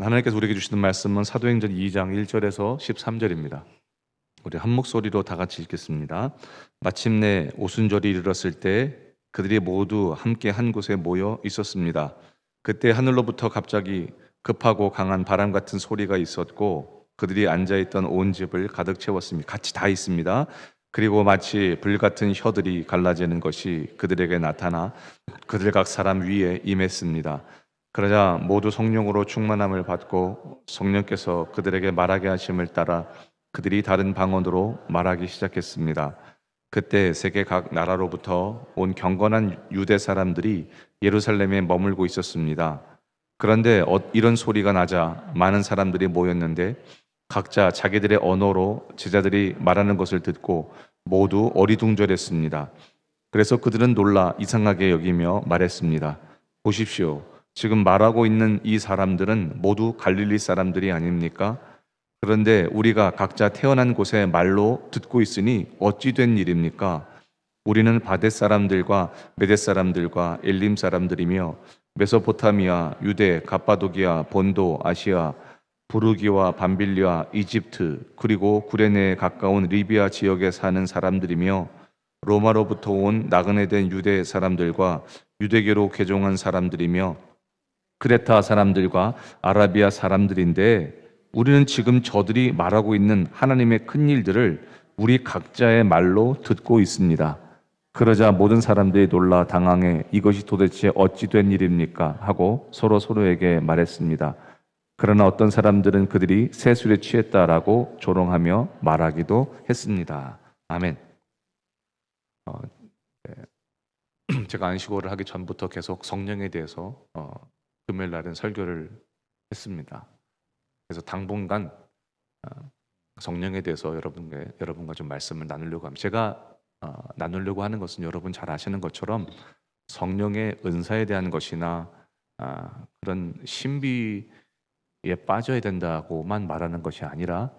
하나님께서 우리에게 주시는 말씀은 사도행전 2장 1절에서 13절입니다. 우리 한 목소리로 다 같이 읽겠습니다. 마침내 오순절이 이르렀을 때 그들이 모두 함께 한 곳에 모여 있었습니다. 그때 하늘로부터 갑자기 급하고 강한 바람 같은 소리가 있었고 그들이 앉아있던 온 집을 가득 채웠습니다. 같이 다 있습니다. 그리고 마치 불 같은 혀들이 갈라지는 것이 그들에게 나타나 그들 각 사람 위에 임했습니다. 그러자 모두 성령으로 충만함을 받고 성령께서 그들에게 말하게 하심을 따라 그들이 다른 방언으로 말하기 시작했습니다. 그때 세계 각 나라로부터 온 경건한 유대 사람들이 예루살렘에 머물고 있었습니다. 그런데 이런 소리가 나자 많은 사람들이 모였는데 각자 자기들의 언어로 제자들이 말하는 것을 듣고 모두 어리둥절했습니다. 그래서 그들은 놀라 이상하게 여기며 말했습니다. 보십시오. 지금 말하고 있는 이 사람들은 모두 갈릴리 사람들이 아닙니까? 그런데 우리가 각자 태어난 곳의 말로 듣고 있으니 어찌 된 일입니까? 우리는 바댓 사람들과 메댓 사람들과 엘림 사람들이며 메소포타미아, 유대, 갑바도기아, 본도, 아시아, 부르기와 밤빌리아, 이집트, 그리고 구레네에 가까운 리비아 지역에 사는 사람들이며 로마로부터 온 나그네 된 유대 사람들과 유대교로 개종한 사람들이며 크레타 사람들과 아라비아 사람들인데 우리는 지금 저들이 말하고 있는 하나님의 큰 일들을 우리 각자의 말로 듣고 있습니다. 그러자 모든 사람들이 놀라 당황해 이것이 도대체 어찌 된 일입니까? 하고 서로에게 말했습니다. 그러나 어떤 사람들은 그들이 세술에 취했다라고 조롱하며 말하기도 했습니다. 아멘. 제가 안식월을 하기 전부터 계속 성령에 대해서 금요일 날은 설교를 했습니다. 그래서 당분간 성령에 대해서 여러분과 좀 말씀을 나누려고 합니다. 제가 나누려고 하는 것은 여러분 잘 아시는 것처럼 성령의 은사에 대한 것이나 그런 신비에 빠져야 된다고만 말하는 것이 아니라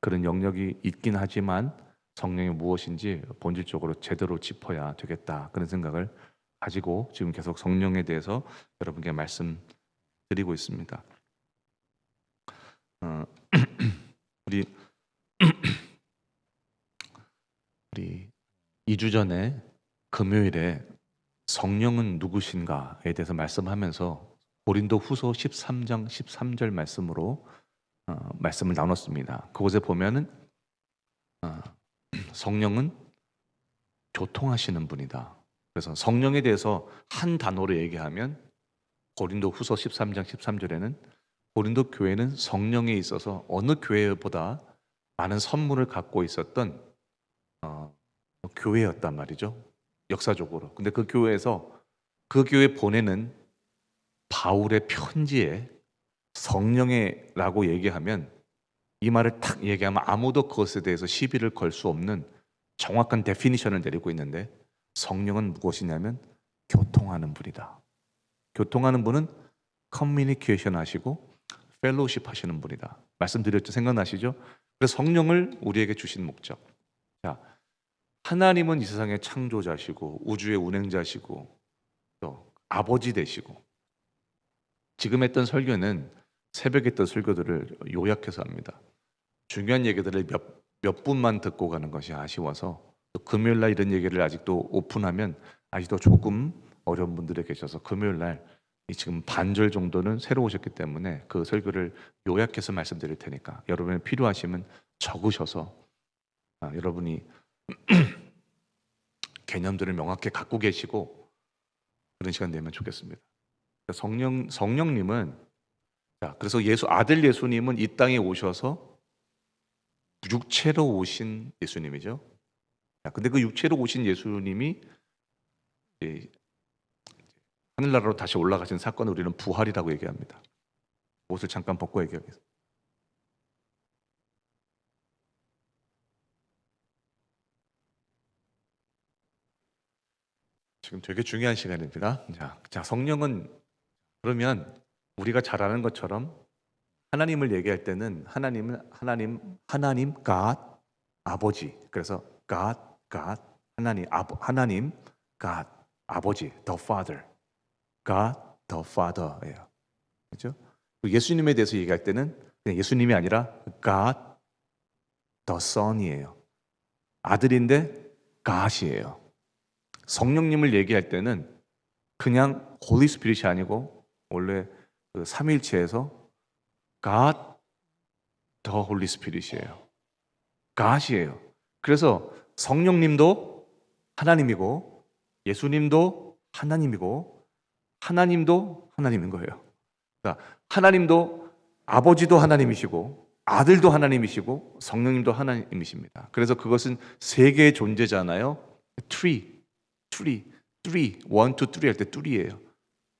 그런 영역이 있긴 하지만 성령이 무엇인지 본질적으로 제대로 짚어야 되겠다 그런 생각을 가지고 지금 계속 성령에 대해서 여러분께 말씀드리고 있습니다. 우리 2주 전에 금요일에 성령은 누구신가에 대해서 말씀하면서 고린도 후서 13장 13절 말씀으로 말씀을 나눴습니다. 그곳에 보면은 성령은 교통하시는 분이다. 그래서 성령에 대해서 한 단어로 얘기하면 고린도 후서 13장 13절에는 고린도 교회는 성령에 있어서 어느 교회보다 많은 선물을 갖고 있었던 교회였단 말이죠. 역사적으로. 근데 그 교회에서 그 교회 보내는 바울의 편지에 성령의라고 얘기하면 이 말을 딱 얘기하면 아무도 그것에 대해서 시비를 걸 수 없는 정확한 데피니션을 내리고 있는데 성령은 무엇이냐면 교통하는 분이다. 교통하는 분은 커뮤니케이션 하시고 펠로우십 하시는 분이다. 말씀드렸죠? 생각나시죠? 그래서 성령을 우리에게 주신 목적. 자, 하나님은 이 세상의 창조자시고 우주의 운행자시고 또 아버지 되시고 지금 했던 설교는 새벽에 했던 설교들을 요약해서 합니다. 중요한 얘기들을 몇 분만 듣고 가는 것이 아쉬워서 또 금요일 날 이런 얘기를 아직도 오픈하면 아직도 조금 어려운 분들이 계셔서 금요일 날 지금 반절 정도는 새로 오셨기 때문에 그 설교를 요약해서 말씀드릴 테니까 여러분이 필요하시면 적으셔서 여러분이 개념들을 명확히 갖고 계시고 그런 시간 내면 좋겠습니다. 성령님은 그래서 아들 예수님은 이 땅에 오셔서 육체로 오신 예수님이죠. 근데 그 육체로 오신 예수님이 하늘나라로 다시 올라가신 사건을 우리는 부활이라고 얘기합니다. 옷을 잠깐 벗고 얘기하겠습니다. 지금 되게 중요한 시간입니다. 자, 성령은 그러면 우리가 잘 아는 것처럼 하나님을 얘기할 때는 하나님 God 아버지. 그래서 God 하나님 God 아버지 the Father God the Father예요. 그렇죠? 예수님에 대해서 얘기할 때는 그냥 예수님이 아니라 God the Son이에요. 아들인데 God이에요. 성령님을 얘기할 때는 그냥 Holy Spirit이 아니고 원래 그 삼위일체에서 God the Holy Spirit이에요. God이에요. 그래서 성령님도 하나님이고 예수님도 하나님이고 하나님도 하나님인 거예요. 그러니까 하나님도 아버지도 하나님이시고 아들도 하나님이시고 성령님도 하나님이십니다. 그래서 그것은 세 개의 존재잖아요. three, one, two, three 할 때 three,예요.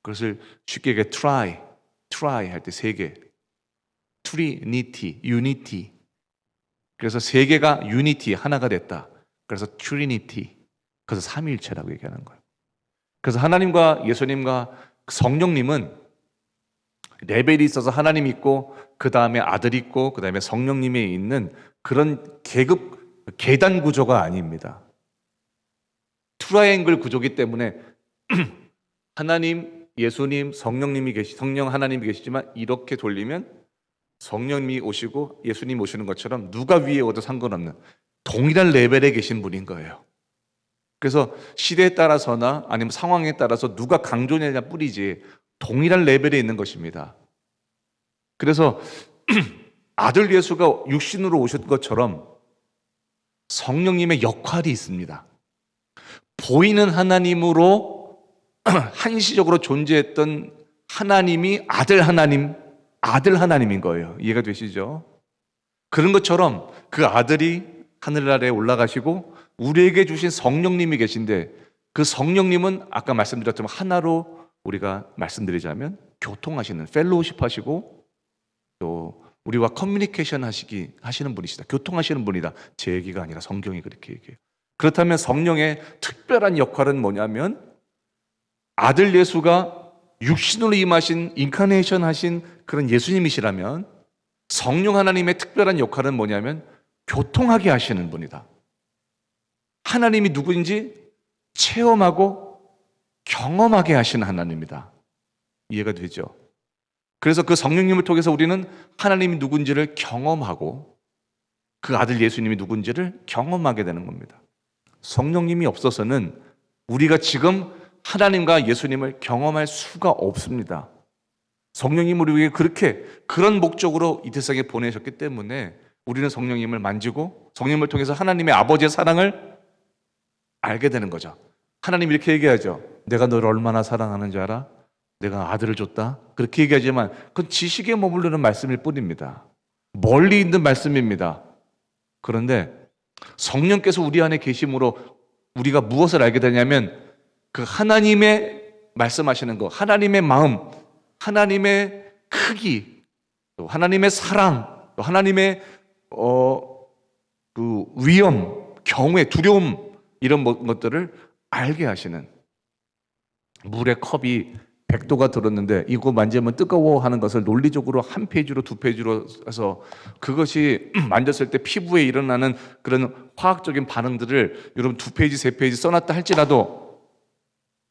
그것을 쉽게 얘기해 try 할 때 세 개, trinity, unity. 그래서 세 개가 unity 하나가 됐다. 그래서 trinity. 그래서 삼위일체라고 얘기하는 거예요. 그래서 하나님과 예수님과 성령님은 레벨이 있어서 하나님 있고 그 다음에 아들 있고 그 다음에 성령님이 있는 그런 계단 구조가 아닙니다. 트라이앵글 구조기 때문에 하나님, 예수님, 성령 하나님이 계시지만 이렇게 돌리면 성령님이 오시고 예수님 오시는 것처럼 누가 위에 오도 상관없는 동일한 레벨에 계신 분인 거예요. 그래서 시대에 따라서나 아니면 상황에 따라서 누가 강조냐냐 뿐이지 동일한 레벨에 있는 것입니다. 그래서 아들 예수가 육신으로 오신 것처럼 성령님의 역할이 있습니다. 보이는 하나님으로 한시적으로 존재했던 하나님이 아들 하나님인 거예요. 이해가 되시죠? 그런 것처럼 그 아들이 하늘나라에 올라가시고 우리에게 주신 성령님이 계신데 그 성령님은 아까 말씀드렸지만 하나로 우리가 말씀드리자면 교통하시는 펠로우십 하시고 또 우리와 커뮤니케이션 하시는 분이시다. 교통하시는 분이다. 제 얘기가 아니라 성경이 그렇게 얘기해요. 그렇다면 성령의 특별한 역할은 뭐냐면 아들 예수가 육신으로 임하신 인카네이션 하신 그런 예수님이시라면 성령 하나님의 특별한 역할은 뭐냐면 교통하게 하시는 분이다. 하나님이 누구인지 체험하고 경험하게 하시는 하나님이다. 이해가 되죠? 그래서 그 성령님을 통해서 우리는 하나님이 누군지를 경험하고 그 아들 예수님이 누군지를 경험하게 되는 겁니다. 성령님이 없어서는 우리가 지금 하나님과 예수님을 경험할 수가 없습니다. 성령님을 우리에게 그런 목적으로 이 세상에 보내셨기 때문에 우리는 성령님을 만지고 성령님을 통해서 하나님의 아버지의 사랑을 알게 되는 거죠. 하나님 이렇게 얘기하죠. 내가 너를 얼마나 사랑하는지 알아? 내가 아들을 줬다. 그렇게 얘기하지만 그건 지식에 머무르는 말씀일 뿐입니다. 멀리 있는 말씀입니다. 그런데 성령께서 우리 안에 계심으로 우리가 무엇을 알게 되냐면 그 하나님의 말씀하시는 것, 하나님의 마음, 하나님의 크기, 또 하나님의 사랑, 또 하나님의 그 위험, 경외, 두려움 이런 것들을 알게 하시는 물의 컵이 100도가 들었는데 이거 만지면 뜨거워 하는 것을 논리적으로 한 페이지로 두 페이지로 해서 그것이 만졌을 때 피부에 일어나는 그런 화학적인 반응들을 여러분 두 페이지 세 페이지 써놨다 할지라도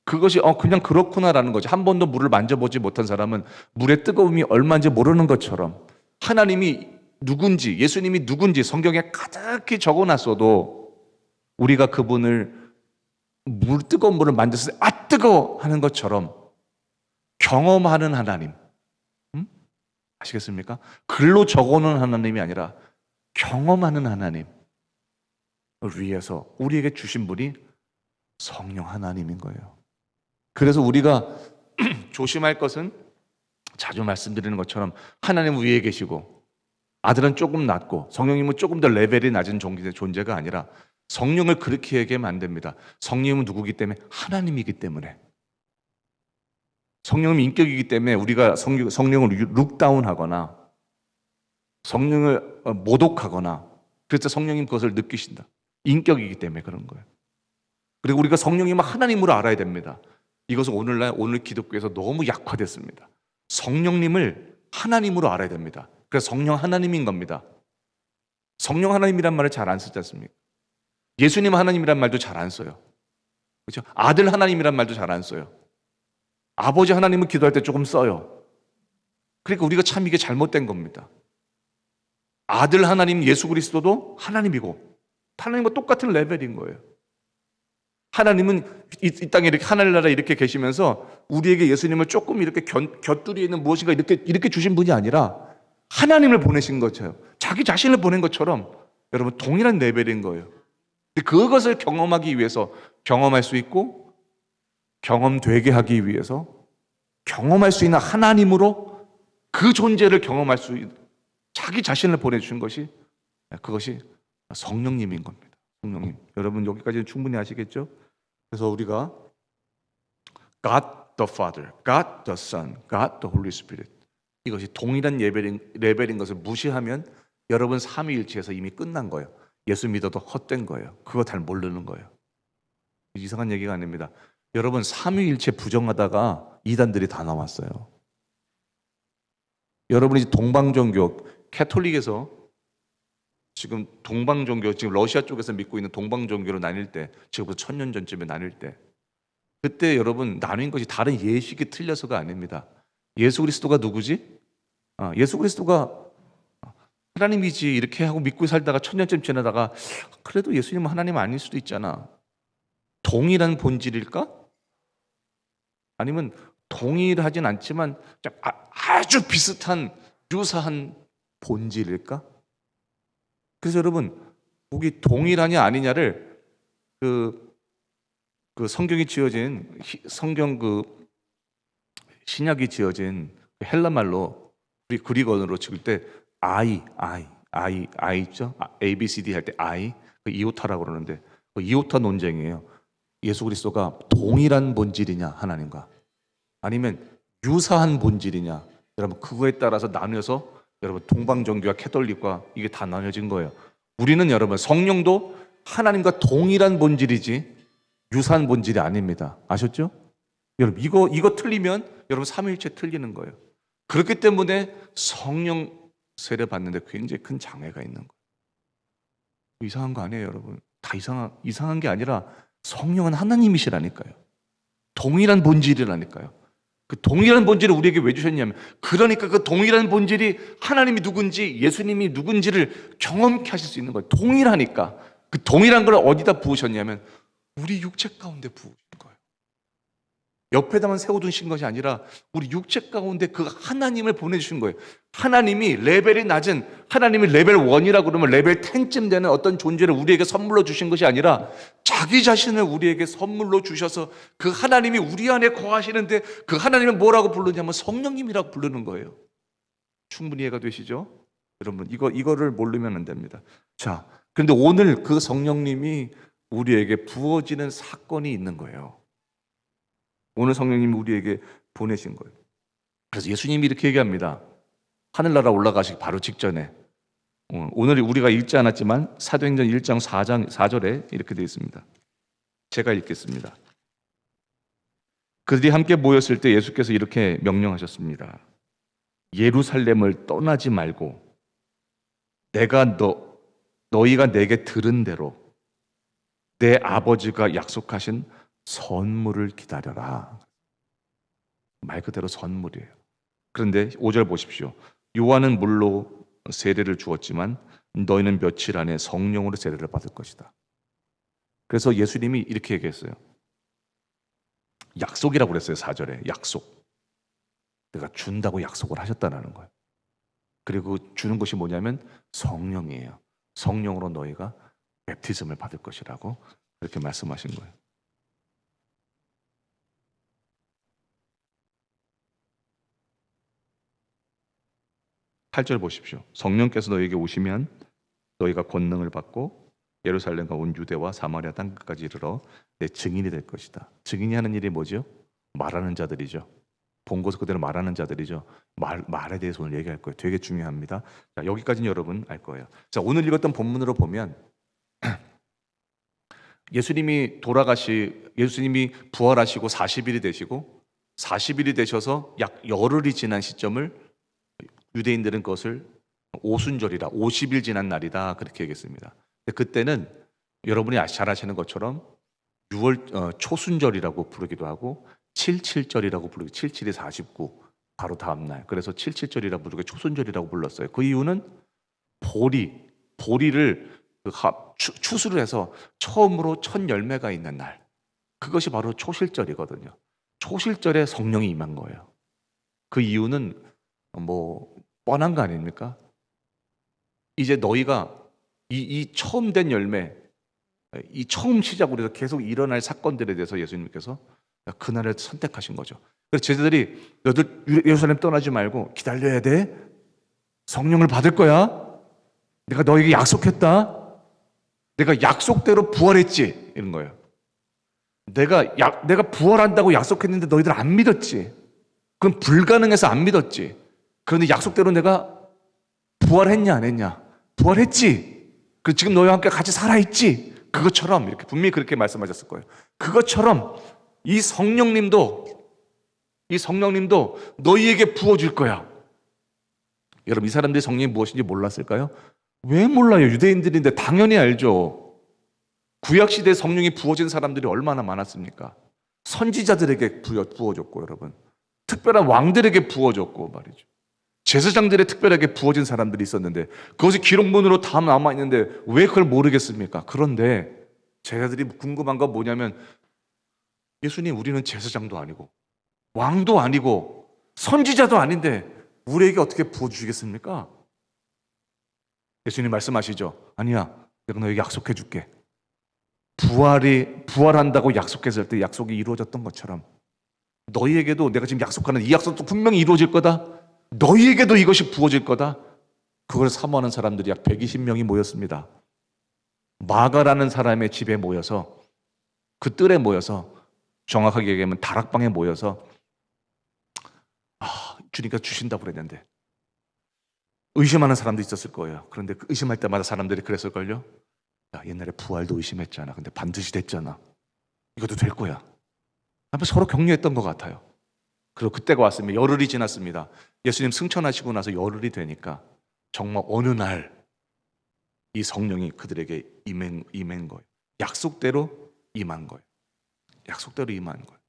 그것이 그냥 그렇구나라는 거죠. 한 번도 물을 만져보지 못한 사람은 물의 뜨거움이 얼마인지 모르는 것처럼 하나님이 누군지 예수님이 누군지 성경에 가득히 적어놨어도 우리가 그분을 뜨거운 물을 만졌을 때 뜨거워 하는 것처럼 경험하는 하나님, 아시겠습니까? 글로 적어놓은 하나님이 아니라 경험하는 하나님을 위해서 우리에게 주신 분이 성령 하나님인 거예요. 그래서 우리가 조심할 것은 자주 말씀드리는 것처럼 하나님 위에 계시고 아들은 조금 낮고 성령님은 조금 더 레벨이 낮은 존재가 아니라 성령을 그렇게 얘기하면 안 됩니다. 성령은 누구기 때문에? 하나님이기 때문에. 성령은 인격이기 때문에 우리가 성령을 룩다운하거나 성령을 모독하거나 그래서 성령님 그것을 느끼신다. 인격이기 때문에 그런 거예요. 그리고 우리가 성령님을 하나님으로 알아야 됩니다. 이것은 오늘 기독교에서 너무 약화됐습니다. 성령님을 하나님으로 알아야 됩니다. 그래서 성령 하나님인 겁니다. 성령 하나님이란 말을 잘 안 쓰지 않습니까? 예수님 하나님이란 말도 잘 안 써요. 그렇죠? 아들 하나님이란 말도 잘 안 써요. 아버지 하나님은 기도할 때 조금 써요. 그러니까 우리가 참 이게 잘못된 겁니다. 아들 하나님 예수 그리스도도 하나님이고 하나님과 똑같은 레벨인 거예요. 하나님은 이 땅에 이렇게 하늘나라에 이렇게 계시면서 우리에게 예수님을 조금 이렇게 곁들여 있는 무엇인가 이렇게 주신 분이 아니라 하나님을 보내신 것처럼, 자기 자신을 보낸 것처럼 여러분 동일한 레벨인 거예요. 근데 그것을 경험하기 위해서, 경험할 수 있고 경험되게 하기 위해서 경험할 수 있는 하나님으로 그 존재를 경험할 수 있는 자기 자신을 보내주신 것이, 그것이 성령님인 겁니다. 성령님. 여러분 여기까지는 충분히 아시겠죠? 그래서 우리가 God the Father, God the Son, God the Holy Spirit, 이것이 동일한 레벨인 것을 무시하면 여러분 삼위일체에서 이미 끝난 거예요. 예수 믿어도 헛된 거예요. 그거 잘 모르는 거예요. 이상한 얘기가 아닙니다. 여러분 삼위일체 부정하다가 이단들이 다 나왔어요. 여러분이 동방종교, 캐톨릭에서 지금 동방종교, 지금 러시아 쪽에서 믿고 있는 동방종교로 나뉠 때, 지금부터 1000년 전쯤에 나뉠 때, 그때 여러분 나뉜 것이 다른 예식이 틀려서가 아닙니다. 예수 그리스도가 누구지? 예수 그리스도가 하나님이지 이렇게 하고 믿고 살다가 1000년쯤 지나다가 그래도 예수님은 하나님 아닐 수도 있잖아. 동일한 본질일까? 아니면 동일하진 않지만 아주 비슷한 유사한 본질일까? 그래서 여러분 거기 동일하냐 아니냐를 그 성경이 지어진 성경 신약이 지어진 헬라 말로 우리 그리거로 찍을 때 I 있죠? A, B, C, D 할 때 I, 그 이오타라고 그러는데 그 이오타 논쟁이에요. 예수 그리스도가 동일한 본질이냐 하나님과, 아니면 유사한 본질이냐. 여러분 그거에 따라서 나뉘어서 여러분 동방종교와 캐톨릭과 이게 다 나뉘어진 거예요. 우리는 여러분 성령도 하나님과 동일한 본질이지 유사한 본질이 아닙니다. 아셨죠? 여러분 이거 틀리면 여러분 삼위일체 틀리는 거예요. 그렇기 때문에 성령 세례 받는데 굉장히 큰 장애가 있는 거예요. 이상한 거 아니에요, 여러분. 다 이상한 게 아니라 성령은 하나님이시라니까요. 동일한 본질이라니까요. 그 동일한 본질을 우리에게 왜 주셨냐면, 그러니까 그 동일한 본질이 하나님이 누군지 예수님이 누군지를 경험케 하실 수 있는 거예요. 동일하니까. 그 동일한 걸 어디다 부으셨냐면 우리 육체 가운데 부으신 거예요. 옆에다만 세워두신 것이 아니라 우리 육체 가운데 그 하나님을 보내주신 거예요. 하나님이 레벨이 낮은, 하나님이 레벨 1이라고 그러면 레벨 10쯤 되는 어떤 존재를 우리에게 선물로 주신 것이 아니라 자기 자신을 우리에게 선물로 주셔서 그 하나님이 우리 안에 거하시는데, 그 하나님을 뭐라고 부르냐면 성령님이라고 부르는 거예요. 충분히 이해가 되시죠? 여러분 이거를 모르면 안 됩니다. 자, 그런데 오늘 그 성령님이 우리에게 부어지는 사건이 있는 거예요. 오늘 성령님이 우리에게 보내신 거예요. 그래서 예수님이 이렇게 얘기합니다. 하늘나라 올라가시기 바로 직전에, 오늘 우리가 읽지 않았지만 사도행전 1장 4절에 이렇게 되어 있습니다. 제가 읽겠습니다. 그들이 함께 모였을 때 예수께서 이렇게 명령하셨습니다. 예루살렘을 떠나지 말고 내가 너희가 내게 들은 대로 내 아버지가 약속하신 선물을 기다려라. 말 그대로 선물이에요. 그런데 5절 보십시오. 요한은 물로 세례를 주었지만 너희는 며칠 안에 성령으로 세례를 받을 것이다. 그래서 예수님이 이렇게 얘기했어요. 약속이라고 그랬어요. 4절에 약속. 내가 준다고 약속을 하셨다는 거예요. 그리고 주는 것이 뭐냐면 성령이에요. 성령으로 너희가 뵙티즘을 받을 것이라고 그렇게 말씀하신 거예요. 8절 보십시오. 성령께서 너희에게 오시면 너희가 권능을 받고 예루살렘과 온 유대와 사마리아 땅끝까지 이르러 내 증인이 될 것이다. 증인이 하는 일이 뭐죠? 말하는 자들이죠. 본 것을 그대로 말하는 자들이죠. 말에 대해서 오늘 얘기할 거예요. 되게 중요합니다. 자, 여기까지는 여러분 알 거예요. 자, 오늘 읽었던 본문으로 보면 예수님이 부활하시고 40일이 되시고 40일이 되셔서 약 열흘이 지난 시점을 유대인들은 그것을 오순절이라 50일 지난 날이다 그렇게 얘기했습니다. 근데 그때는 여러분이 잘 아시는 것처럼 6월 초순절이라고 부르기도 하고 77절이라고 부르기 77이 49 바로 다음 날. 그래서 77절이라 부르고 초순절이라고 불렀어요. 그 이유는 보리를 추수를 해서 처음으로 첫 열매가 있는 날. 그것이 바로 초실절이거든요. 초실절에 성령이 임한 거예요. 그 이유는 뭐 뻔한 거 아닙니까? 이제 너희가 이 처음 된 열매, 이 처음 시작으로 해서 계속 일어날 사건들에 대해서 예수님께서 그날을 선택하신 거죠. 그래서 제자들이 너희들 예루살렘 떠나지 말고 기다려야 돼. 성령을 받을 거야. 내가 너에게 약속했다. 내가 약속대로 부활했지. 이런 거예요. 내가 부활한다고 약속했는데 너희들 안 믿었지. 그건 불가능해서 안 믿었지. 그런데 약속대로 내가 부활했냐 안 했냐? 부활했지. 그 지금 너희와 함께 같이 살아있지. 그것처럼 이렇게 분명히 그렇게 말씀하셨을 거예요. 그것처럼 이 성령님도 너희에게 부어줄 거야. 여러분, 이 사람들이 성령이 무엇인지 몰랐을까요? 왜 몰라요? 유대인들인데 당연히 알죠. 구약시대에 성령이 부어진 사람들이 얼마나 많았습니까? 선지자들에게 부어줬고, 여러분. 특별한 왕들에게 부어줬고 말이죠. 제사장들의 특별하게 부어진 사람들이 있었는데 그것이 기록문으로 다 남아있는데 왜 그걸 모르겠습니까? 그런데 제자들이 궁금한 건 뭐냐면, 예수님, 우리는 제사장도 아니고 왕도 아니고 선지자도 아닌데 우리에게 어떻게 부어주시겠습니까? 예수님 말씀하시죠. 아니야, 내가 너에게 약속해 줄게. 부활한다고 약속했을 때 약속이 이루어졌던 것처럼 너희에게도 내가 지금 약속하는 이 약속도 분명히 이루어질 거다. 너희에게도 이것이 부어질 거다. 그걸 사모하는 사람들이 약 120명이 모였습니다. 마가라는 사람의 집에 모여서, 그 뜰에 모여서, 정확하게 얘기하면 다락방에 모여서 주님께서 주신다고 그랬는데 의심하는 사람도 있었을 거예요. 그런데 그 의심할 때마다 사람들이 그랬을걸요. 야, 옛날에 부활도 의심했잖아. 근데 반드시 됐잖아. 이것도 될 거야. 하면서 서로 격려했던 것 같아요. 그리고 그때가 왔습니다. 열흘이 지났습니다. 예수님 승천하시고 나서 열흘이 되니까 정말 어느 날 이 성령이 그들에게 임한 거예요. 약속대로 임한 거예요. 약속대로 임한 거예요.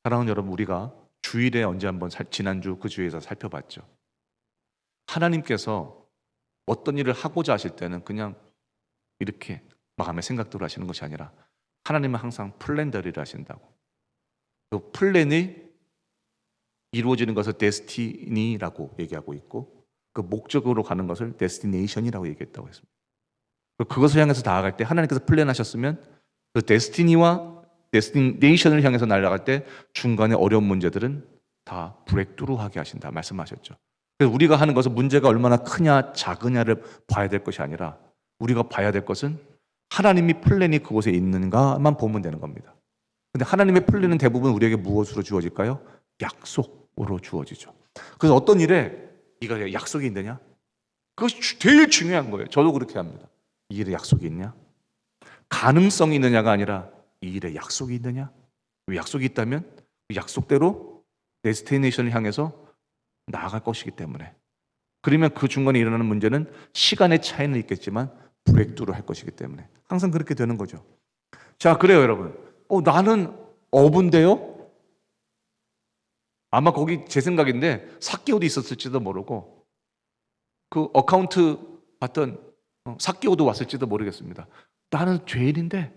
사랑하는 여러분, 우리가 주일에 언제 한번 지난주 그 주에서 살펴봤죠. 하나님께서 어떤 일을 하고자 하실 때는 그냥 이렇게 마음의 생각대로 하시는 것이 아니라 하나님은 항상 플랜대로 일을 하신다고. 그 플랜이 이루어지는 것을 데스티니라고 얘기하고 있고, 그 목적으로 가는 것을 데스티네이션이라고 얘기했다고 했습니다. 그것을 향해서 나아갈 때 하나님께서 플랜하셨으면 그 데스티니와 데스티네이션을 향해서 날아갈 때 중간에 어려운 문제들은 다 브레이크스루하게 하신다 말씀하셨죠. 그래서 우리가 하는 것은 문제가 얼마나 크냐 작으냐를 봐야 될 것이 아니라 우리가 봐야 될 것은 하나님이 플랜이 그곳에 있는가만 보면 되는 겁니다. 근데 하나님의 플랜은 대부분 우리에게 무엇으로 주어질까요? 약속으로 주어지죠. 그래서 어떤 일에 네가 약속이 있느냐? 그것이 제일 중요한 거예요. 저도 그렇게 합니다. 이 일에 약속이 있냐? 가능성이 있느냐가 아니라 이 일에 약속이 있느냐? 왜 약속이 있다면 그 약속대로 데스티네이션을 향해서 나아갈 것이기 때문에. 그러면 그 중간에 일어나는 문제는 시간의 차이는 있겠지만 브레이크스루 할 것이기 때문에 항상 그렇게 되는 거죠. 자, 그래요, 여러분. 나는 어부인데요? 아마 거기 제 생각인데 사개오도 있었을지도 모르고 그 어카운트 봤던 사개오도 왔을지도 모르겠습니다. 나는 죄인인데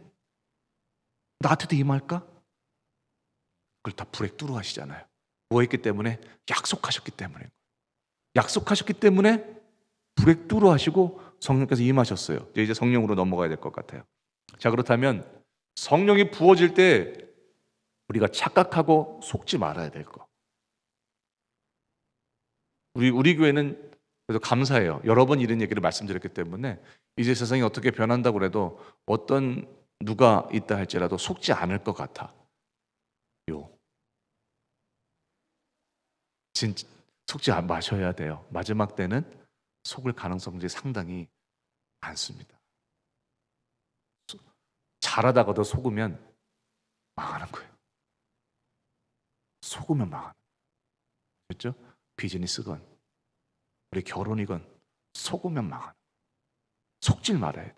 나한테도 임할까? 그걸 다 브레이크스루 하시잖아요. 뭐 했기 때문에? 약속하셨기 때문에. 약속하셨기 때문에 브레이크스루 하시고 성령께서 임하셨어요. 이제 성령으로 넘어가야 될 것 같아요. 자, 그렇다면 성령이 부어질 때 우리가 착각하고 속지 말아야 될 거. 우리 교회는 그래서 감사해요. 여러 번 이런 얘기를 말씀드렸기 때문에 이제 세상이 어떻게 변한다고 해도 어떤 누가 있다 할지라도 속지 않을 것 같아. 진짜 속지 마셔야 돼요. 마지막 때는 속을 가능성이 상당히 많습니다. 잘하다가도 속으면 망하는 거예요. 속으면 망하는 거예요. 그렇죠? 비즈니스건 우리 결혼이건 속으면 망하는 거예요. 속질 말아야 돼요.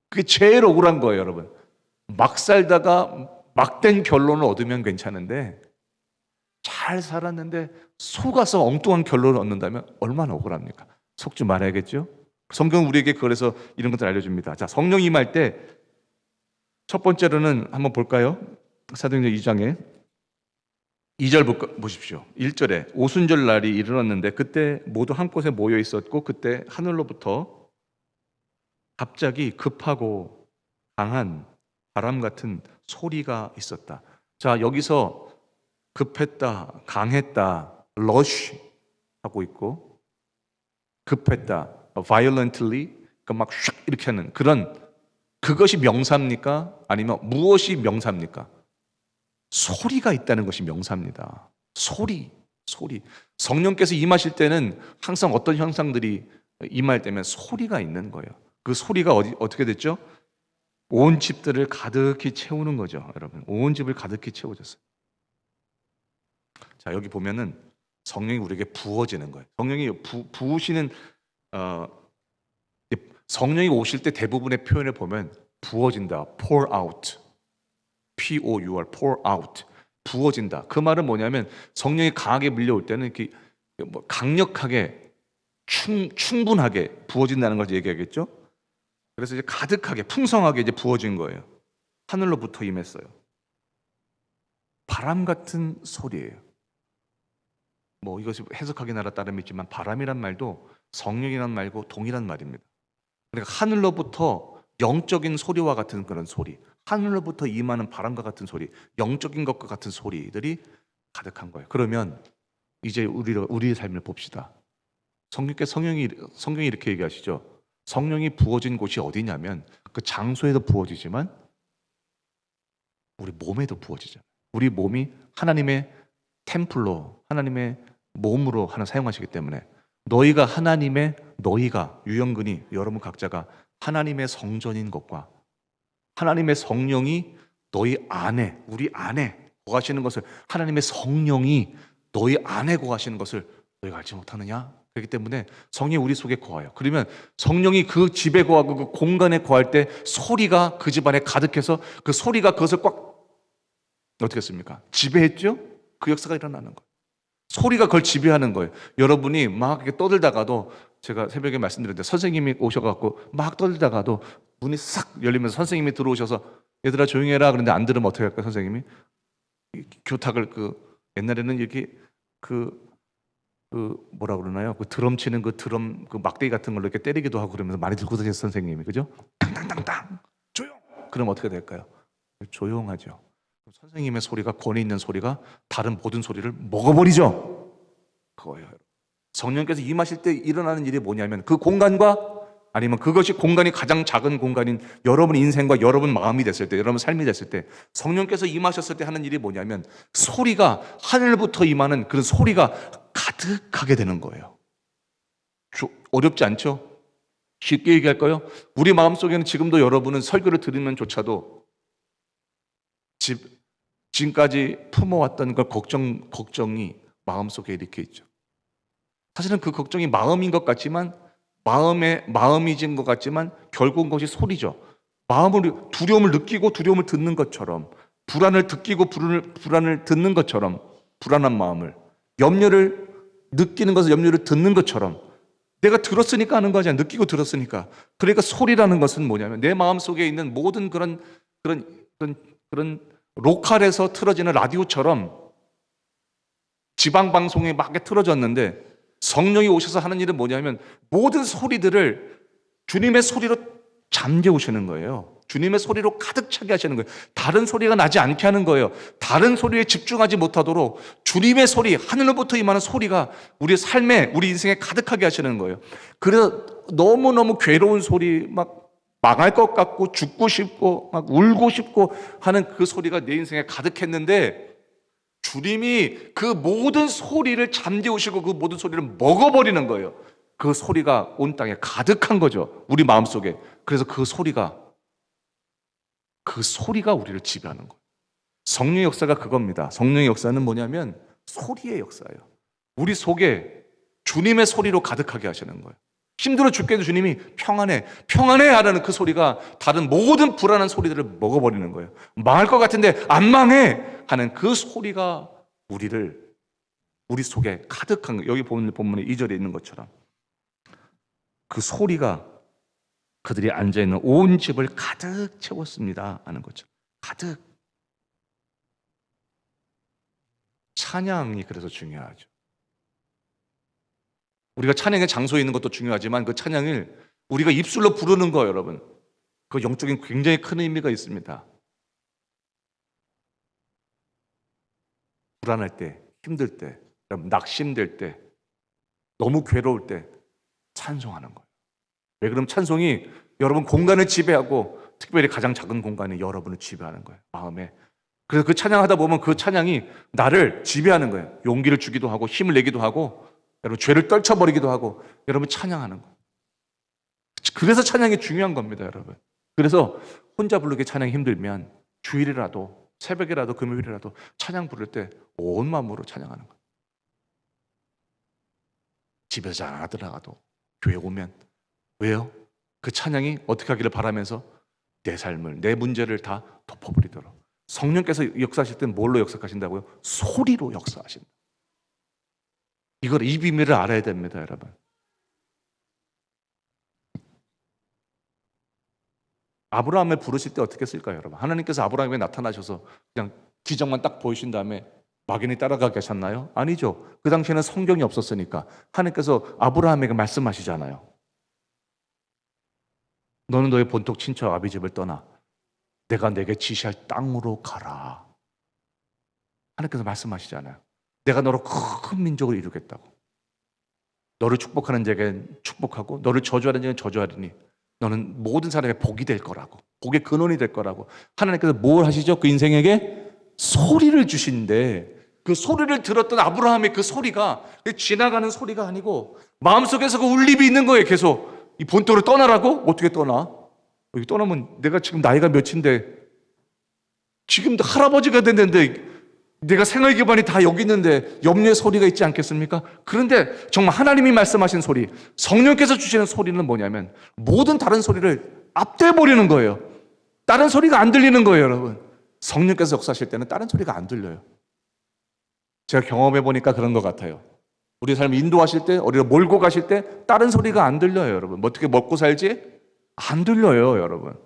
그게 제일 억울한 거예요, 여러분. 막 살다가 막된 결론을 얻으면 괜찮은데 잘 살았는데 속아서 엉뚱한 결론을 얻는다면 얼마나 억울합니까? 속지 말아야겠죠? 성경은 우리에게 그래서 이런 것들 알려줍니다. 자, 성령 임할 때 첫 번째로는 한번 볼까요? 사도행전 2장에 2절 보십시오. 1절에 오순절 날이 이르렀는데 그때 모두 한 곳에 모여 있었고 그때 하늘로부터 갑자기 급하고 강한 바람 같은 소리가 있었다. 자, 여기서 급했다, 강했다, rush 하고 있고 급했다, violently, 막 슉 이렇게 하는 그것이 명사입니까? 아니면 무엇이 명사입니까? 소리가 있다는 것이 명사입니다. 소리. 성령께서 임하실 때는 항상 어떤 현상들이 임할 때면 소리가 있는 거예요. 그 소리가 어떻게 됐죠? 온 집들을 가득히 채우는 거죠, 여러분. 온 집을 가득히 채워졌어요. 자, 여기 보면은 성령이 우리에게 부어지는 거예요. 성령이 부으시는 성령이 오실 때 대부분의 표현을 보면 부어진다, pour out, P-O-U-R, pour out, 부어진다. 그 말은 뭐냐면 성령이 강하게 밀려올 때는 이렇게 강력하게 충분하게 부어진다는 걸 얘기하겠죠. 그래서 이제 가득하게 풍성하게 이제 부어진 거예요. 하늘로부터 임했어요. 바람 같은 소리예요. 이것이 해석하기 나라 따름이지만 바람이란 말도 성령이란 말고 동일한 말입니다. 그러니까 하늘로부터 영적인 소리와 같은 그런 소리, 하늘로부터 임하는 바람과 같은 소리, 영적인 것과 같은 소리들이 가득한 거예요. 그러면 이제 우리의 삶을 봅시다. 성경이 이렇게 얘기하시죠. 성령이 부어진 곳이 어디냐면 그 장소에도 부어지지만 우리 몸에도 부어지잖아요. 우리 몸이 하나님의 템플로, 하나님의 몸으로 하나 사용하시기 때문에 너희가 유영근이 여러분 각자가 하나님의 성전인 것과 하나님의 성령이 너희 안에, 우리 안에 거하시는 것을, 하나님의 성령이 너희 안에 거하시는 것을 너희가 알지 못하느냐? 그렇기 때문에 성령이 우리 속에 거해요. 그러면 성령이 그 집에 거하고 그 공간에 거할 때 소리가 그 집안에 가득해서 그 소리가 그것을 꽉 어떻게 했습니까? 지배했죠? 그 역사가 일어나는 거예요. 소리가 그걸 지배하는 거예요. 여러분이 막 이렇게 떠들다가도, 제가 새벽에 말씀드렸는데 선생님이 오셔갖고 막 떠들다가도 문이 싹 열리면서 선생님이 들어오셔서 얘들아 조용히 해라 그런데 안 들으면 어떻게 할까요? 선생님이 교탁을 옛날에는 이렇게 뭐라 그러나요? 그 드럼 치는 그 막대기 같은 걸로 이렇게 때리기도 하고 그러면서 많이 들고 다녔어요, 선생님이. 그죠? 땅땅땅땅 조용! 그럼 어떻게 될까요? 조용하죠. 선생님의 소리가, 권위 있는 소리가 다른 모든 소리를 먹어버리죠. 그거예요. 성령께서 임하실 때 일어나는 일이 뭐냐면 그 공간과, 아니면 그것이 공간이 가장 작은 공간인 여러분 인생과 여러분 마음이 됐을 때, 여러분 삶이 됐을 때 성령께서 임하셨을 때 하는 일이 뭐냐면 소리가, 하늘부터 임하는 그런 소리가 가득하게 되는 거예요. 어렵지 않죠? 쉽게 얘기할까요? 우리 마음속에는 지금도 여러분은 설교를 들으면조차도 지금까지 품어왔던 그 걱정이 마음속에 이렇게 있죠. 사실은 그 걱정이 마음인 것 같지만, 마음이진 것 같지만 결국은 그것이 소리죠. 두려움을 느끼고 두려움을 듣는 것처럼, 불안을 느끼고 불안을 듣는 것처럼, 불안한 마음을, 염려를 느끼는 것을 염려를 듣는 것처럼, 내가 들었으니까 하는 거 아니야. 느끼고 들었으니까. 그러니까 소리라는 것은 뭐냐면 내 마음 속에 있는 모든 그런 로컬에서 틀어지는 라디오처럼 지방 방송에 막 틀어졌는데, 성령이 오셔서 하는 일은 뭐냐면 모든 소리들을 주님의 소리로 잠재우시는 거예요. 주님의 소리로 가득 차게 하시는 거예요. 다른 소리가 나지 않게 하는 거예요. 다른 소리에 집중하지 못하도록 주님의 소리, 하늘로부터 임하는 소리가 우리 삶에, 우리 인생에 가득하게 하시는 거예요. 그래서 너무너무 괴로운 소리, 막 망할 것 같고 죽고 싶고 막 울고 싶고 하는 그 소리가 내 인생에 가득했는데, 주님이 그 모든 소리를 잠재우시고 그 모든 소리를 먹어버리는 거예요. 그 소리가 온 땅에 가득한 거죠, 우리 마음속에. 그래서 그 소리가 우리를 지배하는 거예요. 성령의 역사가 그겁니다. 성령의 역사는 뭐냐면 소리의 역사예요. 우리 속에 주님의 소리로 가득하게 하시는 거예요. 힘들어 죽겠는데 주님이 평안해 하라는 그 소리가 다른 모든 불안한 소리들을 먹어버리는 거예요. 망할 것 같은데 안 망해 하는 그 소리가 우리를 우리 속에 가득한 거. 여기 보면 본문에 2절에 있는 것처럼 그 소리가 그들이 앉아있는 온 집을 가득 채웠습니다 하는 거죠. 가득. 찬양이 그래서 중요하죠. 우리가 찬양의 장소에 있는 것도 중요하지만 그 찬양을 우리가 입술로 부르는 거예요, 여러분. 그 영적인 굉장히 큰 의미가 있습니다. 불안할 때, 힘들 때, 낙심될 때, 너무 괴로울 때 찬송하는 거예요. 왜 그럼 찬송이 여러분 공간을 지배하고 특별히 가장 작은 공간이 여러분을 지배하는 거예요. 마음에. 그래서 그 찬양하다 보면 그 찬양이 나를 지배하는 거예요. 용기를 주기도 하고 힘을 내기도 하고 여러분 죄를 떨쳐버리기도 하고 여러분 찬양하는 거예요. 그래서 찬양이 중요한 겁니다, 여러분. 그래서 혼자 부르기 찬양이 힘들면 주일이라도 새벽이라도 금요일이라도 찬양 부를 때 온 마음으로 찬양하는 거예요. 집에서 잘 안 하더라도 교회 오면 왜요? 그 찬양이 어떻게 하기를 바라면서 내 삶을, 내 문제를 다 덮어버리도록. 성령께서 역사하실 때는 뭘로 역사하신다고요? 소리로 역사하신다. 이걸 이 비밀을 알아야 됩니다, 여러분. 아브라함을 부르실 때 어떻게 했을까요, 여러분? 하나님께서 아브라함에게 나타나셔서 그냥 기적만 딱 보이신 다음에 막연히 따라가 계셨나요? 아니죠. 그 당시에는 성경이 없었으니까 하나님께서 아브라함에게 말씀하시잖아요. 너는 너의 본토 친척 아비 집을 떠나 내가 내게 지시할 땅으로 가라. 하나님께서 말씀하시잖아요. 내가 너로 큰 민족을 이루겠다고. 너를 축복하는 자에겐 축복하고 너를 저주하는 자에겐 저주하리니 너는 모든 사람의 복이 될 거라고. 복의 근원이 될 거라고. 하나님께서 뭘 하시죠? 그 인생에게 소리를 주신데 그 소리를 들었던 아브라함의 그 소리가 지나가는 소리가 아니고 마음속에서 그 울림이 있는 거예요. 계속 이 본토를 떠나라고? 어떻게 떠나? 여기 떠나면 내가 지금 나이가 몇인데 지금 할아버지가 됐는데 내가 생활 기반이 다 여기 있는데 염려의 소리가 있지 않겠습니까? 그런데 정말 하나님이 말씀하신 소리, 성령께서 주시는 소리는 뭐냐면 모든 다른 소리를 압도해버리는 거예요. 다른 소리가 안 들리는 거예요, 여러분. 성령께서 역사하실 때는 다른 소리가 안 들려요. 제가 경험해보니까 그런 것 같아요. 우리 삶 인도하실 때, 우리를 몰고 가실 때 다른 소리가 안 들려요, 여러분. 어떻게 먹고 살지? 안 들려요, 여러분.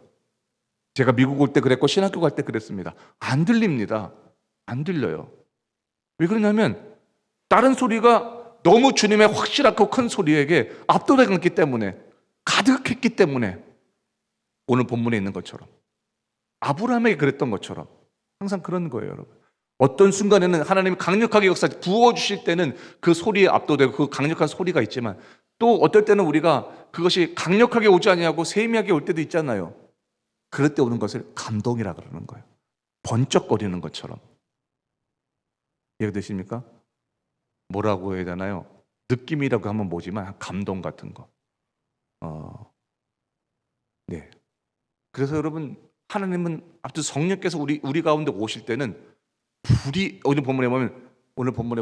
제가 미국 올 때 그랬고 신학교 갈 때 그랬습니다. 안 들립니다. 안 들려요. 왜 그러냐면 다른 소리가 너무 주님의 확실하고 큰 소리에게 압도되었기 때문에, 가득했기 때문에 오늘 본문에 있는 것처럼 아브라함에게 그랬던 것처럼 항상 그런 거예요, 여러분. 어떤 순간에는 하나님이 강력하게 역사해 부어주실 때는 그 소리에 압도되고 그 강력한 소리가 있지만 또 어떨 때는 우리가 그것이 강력하게 오지 아니하고 세미하게 올 때도 있잖아요. 그럴 때 오는 것을 감동이라 그러는 거예요. 번쩍거리는 것처럼. 이해되십니까? 뭐라고 해야 되나요? 느낌이라고 하면 뭐지만 감동 같은 거. 네. 그래서 여러분 하나님은 아무튼 성령께서 우리 가운데 오실 때는 불이 오늘 본문에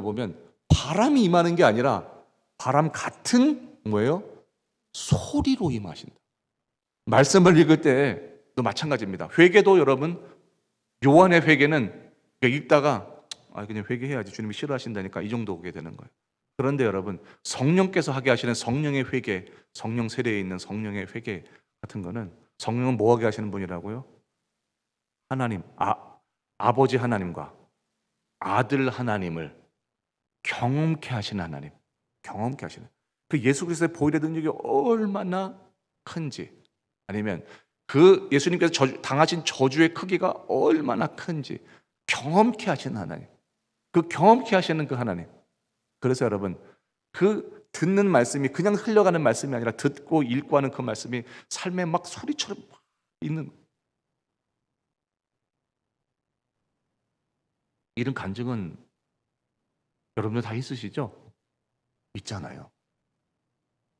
보면 바람이 임하는 게 아니라 바람 같은 뭐예요? 소리로 임하신다. 말씀을 읽을 때도 마찬가지입니다. 회개도 여러분 요한의 회개는 읽다가 그냥 회개해야지 주님이 싫어하신다니까 이 정도 오게 되는 거예요. 그런데 여러분 성령께서 하게 하시는 성령의 회개, 성령 세례에 있는 성령의 회개 같은 거는 성령은 뭐 하게 하시는 분이라고요? 하나님, 아버지 하나님과 아들 하나님을 경험케 하시는 하나님, 경험케 하시는 그 예수 그리스도의 보혈의 능력이 얼마나 큰지, 아니면 그 예수님께서 당하신 저주의 크기가 얼마나 큰지 경험케 하시는 하나님, 그 경험케 하시는 그 하나님. 그래서 여러분 그 듣는 말씀이 그냥 흘러가는 말씀이 아니라 듣고 읽고 하는 그 말씀이 삶에 막 소리처럼 있는, 이런 간증은 여러분들 다 있으시죠? 있잖아요.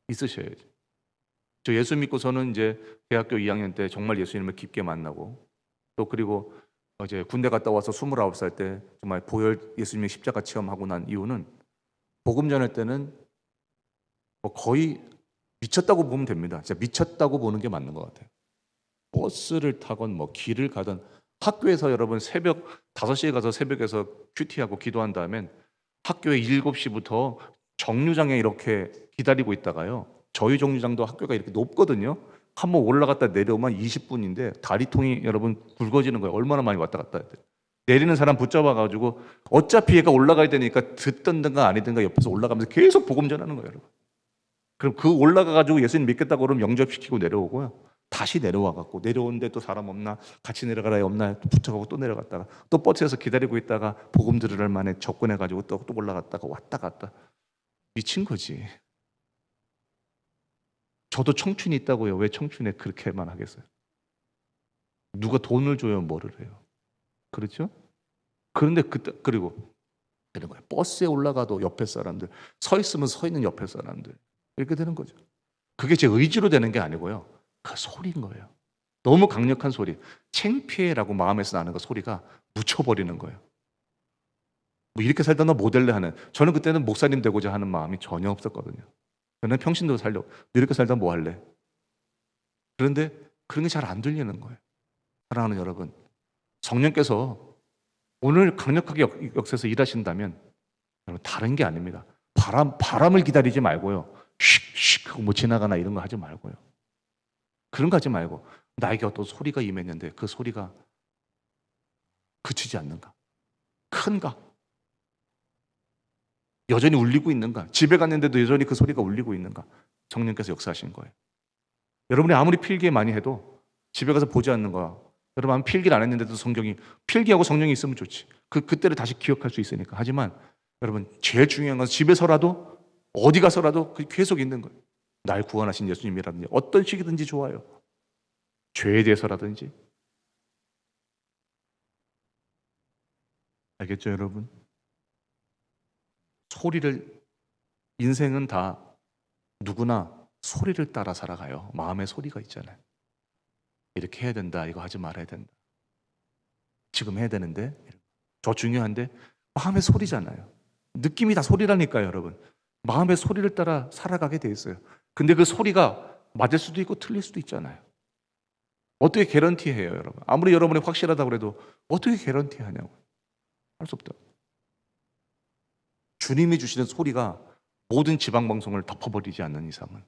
있으셔야죠. 저 예수 믿고서는 이제 대학교 2학년 때 정말 예수님을 깊게 만나고 또 그리고 이제 군대 갔다 와서 29살 때 정말 보혈 예수님의 십자가 체험하고 난 이유는 복음 전할 때는 거의 미쳤다고 보면 됩니다. 진짜 미쳤다고 보는 게 맞는 것 같아요. 버스를 타건 길을 가던 학교에서 여러분 새벽 5시에 가서 새벽에서 큐티하고 기도한 다음엔 학교에 7시부터 정류장에 이렇게 기다리고 있다가요. 저희 정류장도 학교가 이렇게 높거든요. 한번 올라갔다 내려오면 20분인데 다리통이 여러분 굵어지는 거예요. 얼마나 많이 왔다 갔다 해야 돼요. 내리는 사람 붙잡아가지고 어차피 얘가 올라가야 되니까 듣든가 아니든가 옆에서 올라가면서 계속 복음 전하는 거예요, 여러분. 그럼 그 올라가가지고 예수님 믿겠다고 그러면 영접시키고 내려오고요. 다시 내려와갖고 내려오는데 또 사람 없나? 같이 내려가라 없나? 또 붙여가고 또 내려갔다가 또 버스에서 기다리고 있다가 복음 들으랄 만에 접근해가지고 또 올라갔다가 왔다 갔다. 미친 거지. 저도 청춘이 있다고요. 왜 청춘에 그렇게만 하겠어요? 누가 돈을 줘요? 뭐를 해요? 그렇죠? 그런데 그리고 이런 거예요. 버스에 올라가도 옆에 사람들, 서 있으면 서 있는 옆에 사람들 이렇게 되는 거죠. 그게 제 의지로 되는 게 아니고요. 그 소리인 거예요. 너무 강력한 소리. 창피해라고 마음에서 나는 그 소리가 묻혀버리는 거예요. 뭐 이렇게 살다 너 모델래 하는. 저는 그때는 목사님 되고자 하는 마음이 전혀 없었거든요. 저는 평신도로 살려고. 이렇게 살다 뭐 할래? 그런데 그런 게 잘 안 들리는 거예요. 사랑하는 여러분, 성령께서 오늘 강력하게 역사에서 일하신다면 여러분 다른 게 아닙니다. 바람을 기다리지 말고요. 슉슉 하고 뭐 지나가나 이런 거 하지 말고요. 그런 거 하지 말고 나에게 어떤 소리가 임했는데 그 소리가 그치지 않는가? 큰가? 여전히 울리고 있는가? 집에 갔는데도 여전히 그 소리가 울리고 있는가? 성령께서 역사하신 거예요. 여러분이 아무리 필기 많이 해도 집에 가서 보지 않는 거야. 여러분 아무 필기를 안 했는데도 성경이 필기하고 성령이 있으면 좋지. 그때를 다시 기억할 수 있으니까. 하지만 여러분 제일 중요한 건 집에서라도 어디 가서라도 계속 있는 거예요. 날 구원하신 예수님이라든지 어떤 식이든지 좋아요. 죄에 대해서라든지. 알겠죠, 여러분? 인생은 다 누구나 소리를 따라 살아가요. 마음의 소리가 있잖아요. 이렇게 해야 된다, 이거 하지 말아야 된다. 지금 해야 되는데, 저 중요한데, 마음의 소리잖아요. 느낌이 다 소리라니까요, 여러분. 마음의 소리를 따라 살아가게 돼 있어요. 근데 그 소리가 맞을 수도 있고 틀릴 수도 있잖아요. 어떻게 개런티해요, 여러분? 아무리 여러분이 확실하다고 해도 어떻게 개런티하냐고. 할 수 없다. 주님이 주시는 소리가 모든 지방방송을 덮어버리지 않는 이상은,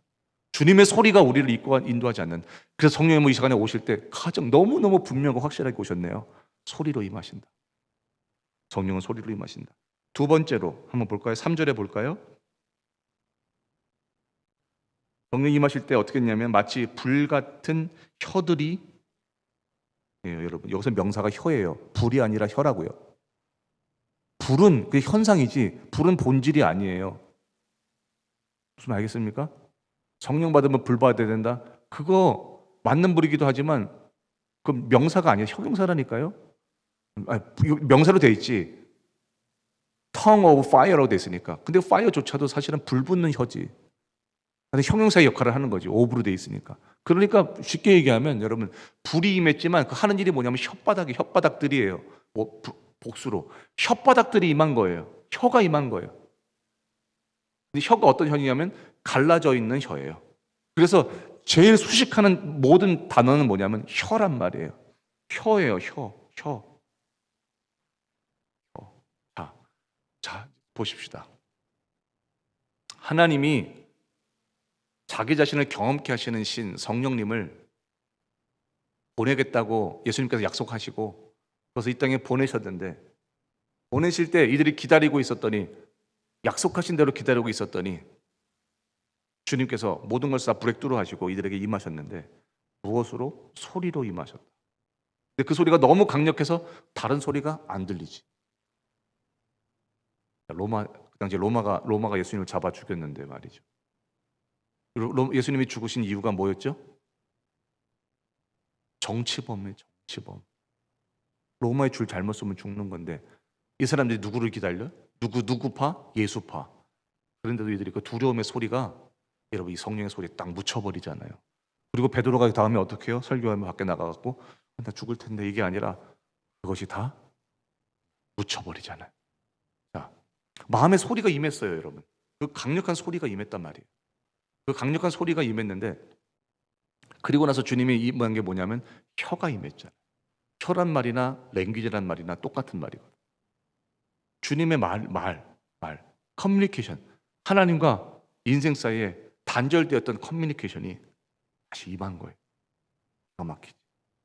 주님의 소리가 우리를 인도하지 않는, 그래서 성령님 이 시간에 오실 때 가장 너무너무 분명하고 확실하게 오셨네요. 소리로 임하신다. 성령은 소리로 임하신다. 두 번째로 한번 볼까요? 3절에 볼까요? 성령 임하실 때 어떻게 했냐면 마치 불같은 혀들이, 여러분 여기서 명사가 혀예요. 불이 아니라 혀라고요. 불은 그 현상이지 불은 본질이 아니에요. 무슨 알겠습니까? 성령 받으면 불 받아야 된다. 그거 맞는 불이기도 하지만 그 명사가 아니에요. 형용사라니까요. 명사로 돼 있지. tongue of fire라고 돼 있으니까. 근데 fire조차도 사실은 불 붙는 혀지. 근데 형용사의 역할을 하는 거지. 오브로 돼 있으니까. 그러니까 쉽게 얘기하면 여러분 불이 임했지만 그 하는 일이 뭐냐면 혓바닥들이에요. 뭐 복수로 혓바닥들이 임한 거예요. 혀가 임한 거예요. 근데 혀가 어떤 혀냐면 갈라져 있는 혀예요. 그래서 제일 수식하는 모든 단어는 뭐냐면 혀란 말이에요. 혀예요. 혀. 자, 보십시다. 하나님이 자기 자신을 경험케 하시는 신 성령님을 보내겠다고 예수님께서 약속하시고 그래서 이 땅에 보내셨는데, 보내실 때 이들이 기다리고 있었더니, 약속하신 대로 기다리고 있었더니 주님께서 모든 것을 다 브렉두루 하시고 이들에게 임하셨는데 무엇으로? 소리로 임하셨다. 근데 그 소리가 너무 강력해서 다른 소리가 안 들리지. 그 당시에 로마가 예수님을 잡아 죽였는데 말이죠. 예수님이 죽으신 이유가 뭐였죠? 정치범이에요. 정치범. 로마의 줄 잘못 쓰면 죽는 건데 이 사람들이 누구를 기다려? 누구파? 예수파. 그런데도 이들이 그 두려움의 소리가, 여러분 이 성령의 소리에 딱 묻혀버리잖아요. 그리고 베드로가 다음에 어떻게 해요? 설교하면 밖에 나가갖고 나 죽을 텐데, 이게 아니라 그것이 다 묻혀버리잖아요. 자, 마음의 소리가 임했어요, 여러분. 그 강력한 소리가 임했단 말이에요. 그 강력한 소리가 임했는데, 그리고 나서 주님이 임한 게 뭐냐면 혀가 임했잖아요. 혀란 말이나 랭귀지란 말이나 똑같은 말이거든요. 주님의 말. 말, 커뮤니케이션. 하나님과 인생 사이에 단절되었던 커뮤니케이션이 다시 임한 거예요. 기가 막히지.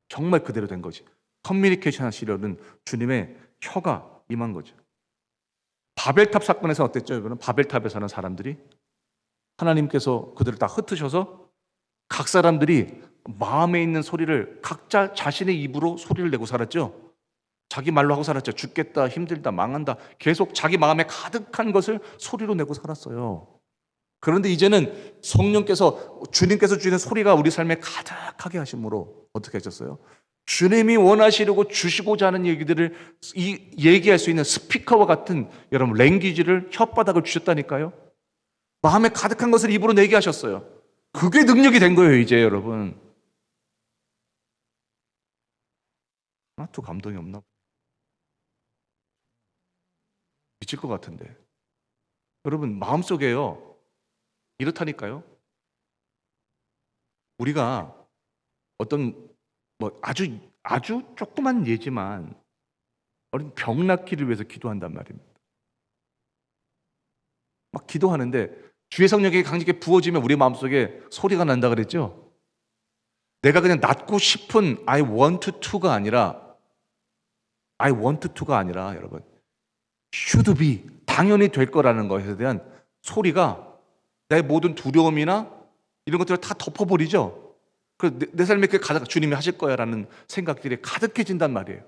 정말 그대로 된 거지. 커뮤니케이션 하시려는 주님의 혀가 임한 거죠. 바벨탑 사건에서 어땠죠, 여러분? 바벨탑에 사는 사람들이 하나님께서 그들을 다 흩으셔서 각 사람들이 마음에 있는 소리를 각자 자신의 입으로 소리를 내고 살았죠. 자기 말로 하고 살았죠. 죽겠다, 힘들다, 망한다. 계속 자기 마음에 가득한 것을 소리로 내고 살았어요. 그런데 이제는 성령께서, 주님께서 주시는 소리가 우리 삶에 가득하게 하심으로 어떻게 하셨어요? 주님이 원하시려고 주시고자 하는 얘기들을 얘기할 수 있는 스피커와 같은 여러분 랭귀지를, 혓바닥을 주셨다니까요. 마음에 가득한 것을 입으로 내게 하셨어요. 그게 능력이 된 거예요, 이제 여러분. 하나도 감동이 없나? 미칠 것 같은데. 여러분, 마음속에요. 이렇다니까요. 우리가 어떤 아주 조그만 예지만 어린 병 낫기를 위해서 기도한단 말입니다. 막 기도하는데 주의 성령이 강력하게 부어지면 우리 마음속에 소리가 난다 그랬죠? 내가 그냥 낫고 싶은 I want to가 아니라 여러분 should be, 당연히 될 거라는 것에 대한 소리가 내 모든 두려움이나 이런 것들을 다 덮어버리죠. 내 삶에 그 주님이 하실 거야 라는 생각들이 가득해진단 말이에요.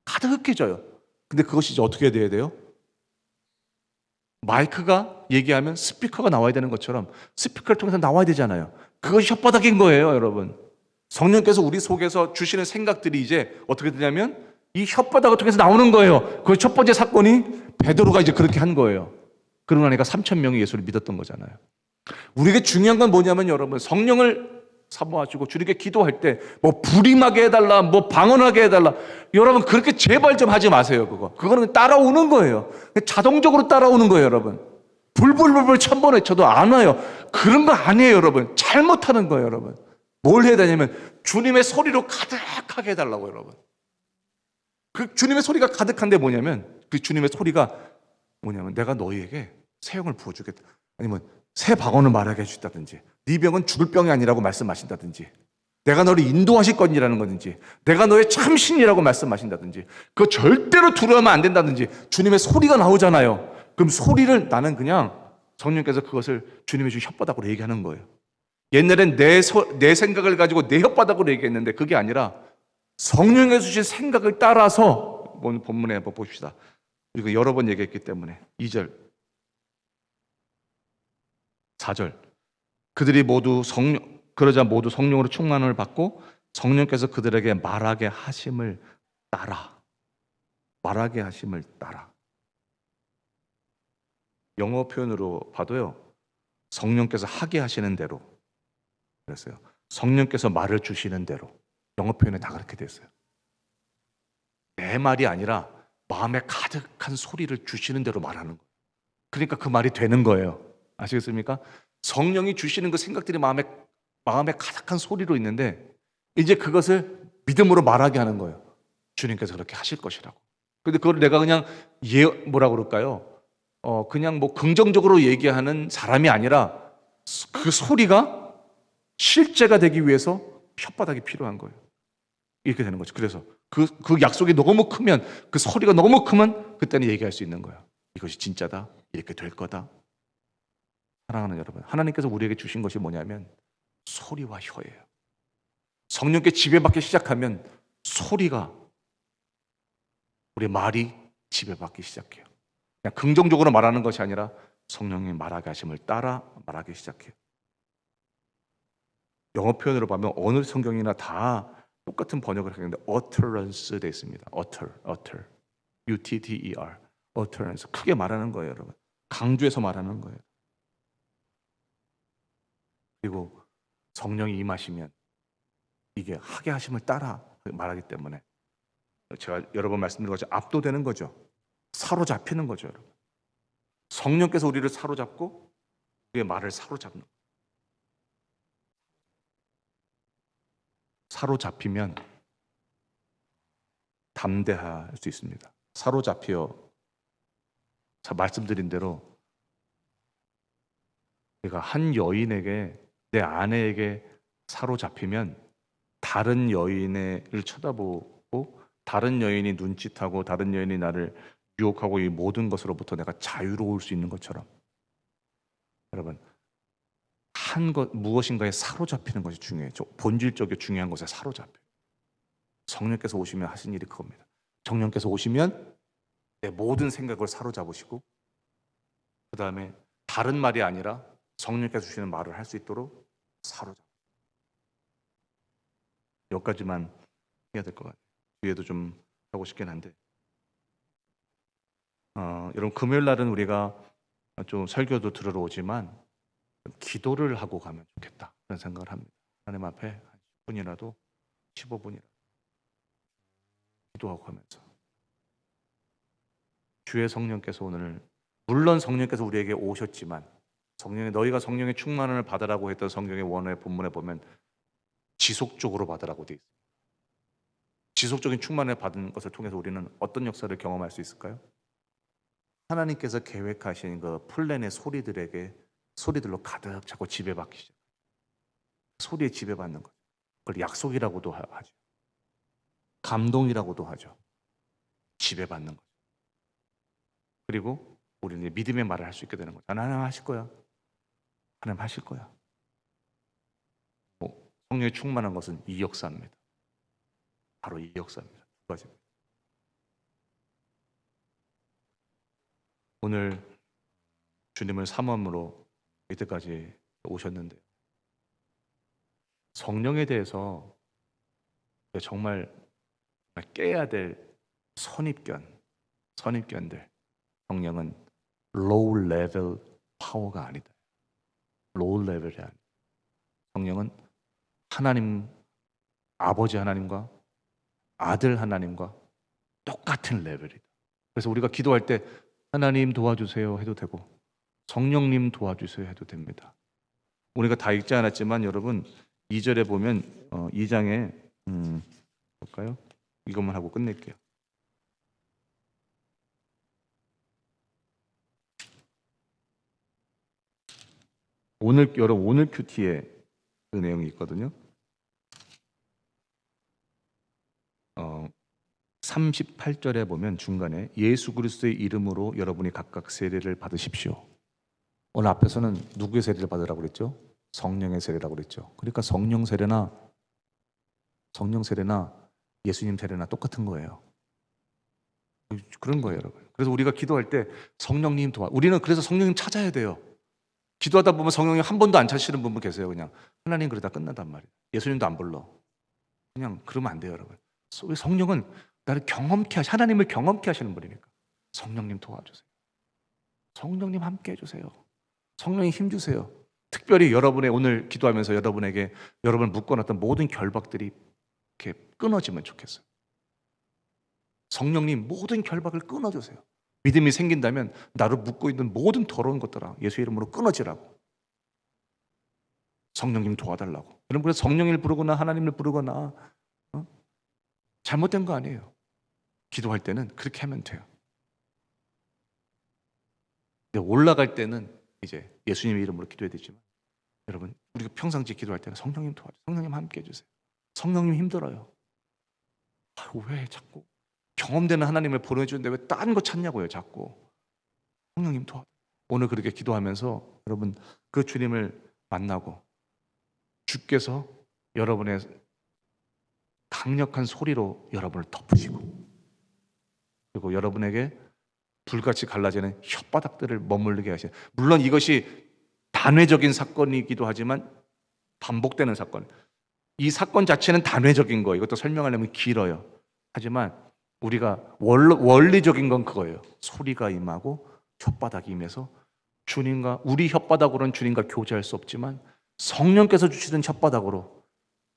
가득해져요. 근데 그것이 이제 어떻게 돼야 돼요? 마이크가 얘기하면 스피커가 나와야 되는 것처럼 스피커를 통해서 나와야 되잖아요. 그것이 혓바닥인 거예요, 여러분. 성령께서 우리 속에서 주시는 생각들이 이제 어떻게 되냐면 이 혓바닥을 통해서 나오는 거예요. 그 첫 번째 사건이 베드로가 이제 그렇게 한 거예요. 그러고 나니까 3,000명이 예수를 믿었던 거잖아요. 우리에게 중요한 건 뭐냐면 여러분, 성령을 사모하시고 주님께 기도할 때 뭐 불임하게 해달라, 뭐 방언하게 해달라, 여러분 그렇게 제발 좀 하지 마세요. 그거는 따라오는 거예요. 자동적으로 따라오는 거예요, 여러분. 불불불불 1,000번 외쳐도 안 와요. 그런 거 아니에요, 여러분. 잘못하는 거예요, 여러분. 뭘 해야 되냐면 주님의 소리로 가득하게 해달라고, 여러분. 그 주님의 소리가 가득한데 뭐냐면, 그 주님의 소리가 뭐냐면 내가 너희에게 새 영을 부어주겠다, 아니면 새 방언을 말하게 해주다든지, 네 병은 죽을 병이 아니라고 말씀하신다든지, 내가 너를 인도하실 것이라는 거든지, 내가 너의 참신이라고 말씀하신다든지, 그거 절대로 두려워하면 안 된다든지 주님의 소리가 나오잖아요. 그럼 소리를 나는 그냥 성령께서 그것을 주님의 주신 혓바닥으로 얘기하는 거예요. 옛날엔 내 생각을 가지고 내 혓바닥으로 얘기했는데 그게 아니라 성령께서 주신 생각을 따라서, 오늘 본문에 한번 봅시다. 이거 여러 번 얘기했기 때문에 2절, 4절. 그들이 그러자 모두 성령으로 충만을 받고 성령께서 그들에게 말하게 하심을 따라. 영어 표현으로 봐도요, 성령께서 하게 하시는 대로 그랬어요. 성령께서 말을 주시는 대로. 영어 표현에 다 그렇게 됐어요. 내 말이 아니라 마음에 가득한 소리를 주시는 대로 말하는 거예요. 그러니까 그 말이 되는 거예요. 아시겠습니까? 성령이 주시는 그 생각들이 마음에 가득한 소리로 있는데 이제 그것을 믿음으로 말하게 하는 거예요. 주님께서 그렇게 하실 것이라고. 근데 그걸 내가 그냥 뭐라 그럴까요? 그냥 뭐 긍정적으로 얘기하는 사람이 아니라 그 소리가 실제가 되기 위해서 혓바닥이 필요한 거예요. 이렇게 되는 거죠. 그래서 그 약속이 너무 크면, 그 소리가 너무 크면 그때는 얘기할 수 있는 거예요. 이것이 진짜다. 이렇게 될 거다. 사랑하는 여러분, 하나님께서 우리에게 주신 것이 뭐냐면 소리와 혀예요. 성령께 지배받기 시작하면 소리가, 우리 말이 지배받기 시작해요. 그냥 긍정적으로 말하는 것이 아니라 성령이 말하게 하심을 따라 말하기 시작해요. 영어 표현으로 보면 어느 성경이나 다 똑같은 번역을 하는데 utterance 되어 있습니다. utter, U-T-T-E-R, utterance. 크게 말하는 거예요, 여러분. 강조해서 말하는 거예요. 그리고 성령이 임하시면 이게 하게 하심을 따라 말하기 때문에 제가 여러 번 말씀드린 것처럼 압도되는 거죠. 사로잡히는 거죠, 여러분. 성령께서 우리를 사로잡고 우리의 말을 사로잡는 거예요. 사로잡히면 담대할 수 있습니다. 말씀드린 대로 내가 한 여인에게, 내 아내에게 사로잡히면 다른 여인을 쳐다보고 다른 여인이 눈짓하고 다른 여인이 나를 유혹하고 이 모든 것으로부터 내가 자유로울 수 있는 것처럼, 여러분, 한 것 무엇인가에 사로잡히는 것이 중요해요. 본질적이고 중요한 것에 사로잡혀요. 성령께서 오시면 하신 일이 그겁니다. 성령께서 오시면 내 모든 생각을 사로잡으시고, 그 다음에 다른 말이 아니라 성령께서 주시는 말을 할 수 있도록 사로잡아요. 여기까지만 해야 될 것 같아요. 뒤에도 좀 하고 싶긴 한데, 여러분, 금요일 날은 우리가 좀 설교도 들으러 오지만 기도를 하고 가면 좋겠다 그런 생각을 합니다. 하나님 앞에 한 10분이라도 15분이라도 기도하고 가면서, 주의 성령께서 오늘, 물론 성령께서 우리에게 오셨지만, 너희가 성령의 충만을 받으라고 했던 성경의 원어의 본문에 보면 지속적으로 받으라고 되어 있습니다. 지속적인 충만을 받은 것을 통해서 우리는 어떤 역사를 경험할 수 있을까요? 하나님께서 계획하신 그 플랜의 소리들로 가득 차고 지배받기 시작. 소리에 지배받는 것. 그걸 약속이라고도 하죠. 감동이라고도 하죠. 지배받는 것. 그리고 우리는 믿음의 말을 할 수 있게 되는 거죠. 하나님 하실 거야. 하나님 하실 거야. 성령이 충만한 것은 이 역사입니다. 바로 이 역사입니다. 두 가지입니다. 오늘 주님을 삼엄으로 이때까지 오셨는데, 성령에 대해서 정말 깨야 될 선입견들, 성령은 low level 파워가 아니다. low level이 아니다. 성령은 하나님, 아버지 하나님과 아들 하나님과 똑같은 레벨이다. 그래서 우리가 기도할 때 하나님 도와주세요 해도 되고 성령님 도와주세요 해도 됩니다. 우리가 다 읽지 않았지만 여러분 2절에 보면 2장에 볼까요? 이것만 하고 끝낼게요. 오늘 큐티에 그 내용이 있거든요. 38절에 보면 중간에 예수 그리스도의 이름으로 여러분이 각각 세례를 받으십시오. 오늘 앞에서는 누구의 세례를 받으라고 그랬죠? 성령의 세례라고 그랬죠. 그러니까 성령 세례나 예수님 세례나 똑같은 거예요. 그런 거예요, 여러분. 그래서 우리가 기도할 때 성령님 우리는 그래서 성령님 찾아야 돼요. 기도하다 보면 성령님 한 번도 안 찾으시는 분도 계세요. 그냥 하나님 그러다 끝난단 말이에요. 예수님도 안 불러. 그냥 그러면 안 돼요, 여러분. 성령은 나를 하나님을 경험케 하시는 분이니까 성령님 도와주세요. 성령님 함께 해주세요. 성령님 힘주세요. 특별히 여러분의 오늘 기도하면서 여러분에게 여러분을 묶어놨던 모든 결박들이 이렇게 끊어지면 좋겠어요. 성령님 모든 결박을 끊어주세요. 믿음이 생긴다면 나를 묶고 있는 모든 더러운 것들아 예수 이름으로 끊어지라고. 성령님 도와달라고. 여러분 그래서 성령을 부르거나 하나님을 부르거나 잘못된 거 아니에요. 기도할 때는 그렇게 하면 돼요. 근데 올라갈 때는 이제 예수님의 이름으로 기도해야 되지만 여러분 우리가 평상시에 기도할 때는 성령님 도와주세요. 성령님 함께 해주세요. 성령님 힘들어요. 왜 자꾸 경험되는 하나님을 보내주는데 왜 딴 거 찾냐고요. 자꾸 성령님 도와주세요. 오늘 그렇게 기도하면서 여러분 그 주님을 만나고 주께서 여러분의 강력한 소리로 여러분을 덮으시고 그리고 여러분에게 불같이 갈라지는 혓바닥들을 머무르게 하시는, 물론 이것이 단회적인 사건이기도 하지만 반복되는 사건, 이 사건 자체는 단회적인 거예요. 이것도 설명하려면 길어요. 하지만 우리가 원리적인 건 그거예요. 소리가 임하고 혓바닥이 임해서 주님과, 우리 혓바닥으로는 주님과 교제할 수 없지만 성령께서 주시는 혓바닥으로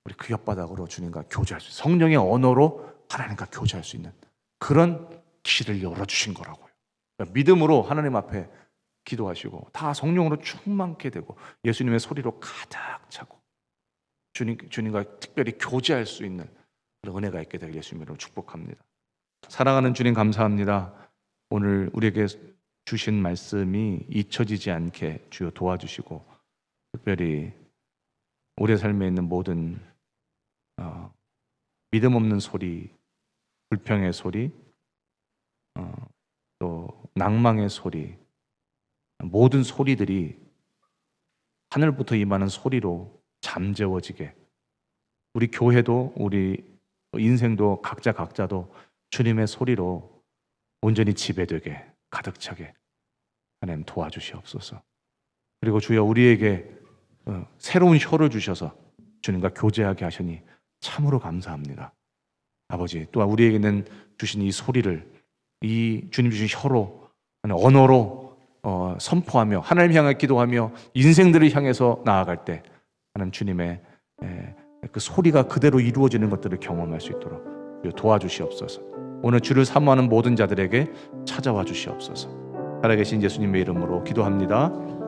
우리 그 혓바닥으로 주님과 교제할 수 있어요. 성령의 언어로 하나님과 교제할 수 있는 그런 길을 열어주신 거라고요. 그러니까 믿음으로 하나님 앞에 기도하시고 다 성령으로 충만케 되고 예수님의 소리로 가득 차고 주님과 특별히 교제할 수 있는 그런 은혜가 있게 되길 예수님으로 축복합니다. 사랑하는 주님 감사합니다. 오늘 우리에게 주신 말씀이 잊혀지지 않게 주여 도와주시고, 특별히 우리의 삶에 있는 모든 믿음 없는 소리, 불평의 소리, 또 낭망의 소리, 모든 소리들이 하늘부터 임하는 소리로 잠재워지게, 우리 교회도 우리 인생도 각자도 주님의 소리로 온전히 지배되게, 가득 차게 하나님 도와주시옵소서. 그리고 주여 우리에게 새로운 혀를 주셔서 주님과 교제하게 하시니 참으로 감사합니다. 아버지, 또한 우리에게는 주신 이 소리를 이 주님 주신 혀로, 언어로 선포하며 하나님 향해 기도하며 인생들을 향해서 나아갈 때 하나님 주님의 그 소리가 그대로 이루어지는 것들을 경험할 수 있도록 도와주시옵소서. 오늘 주를 사모하는 모든 자들에게 찾아와 주시옵소서. 살아계신 예수님의 이름으로 기도합니다.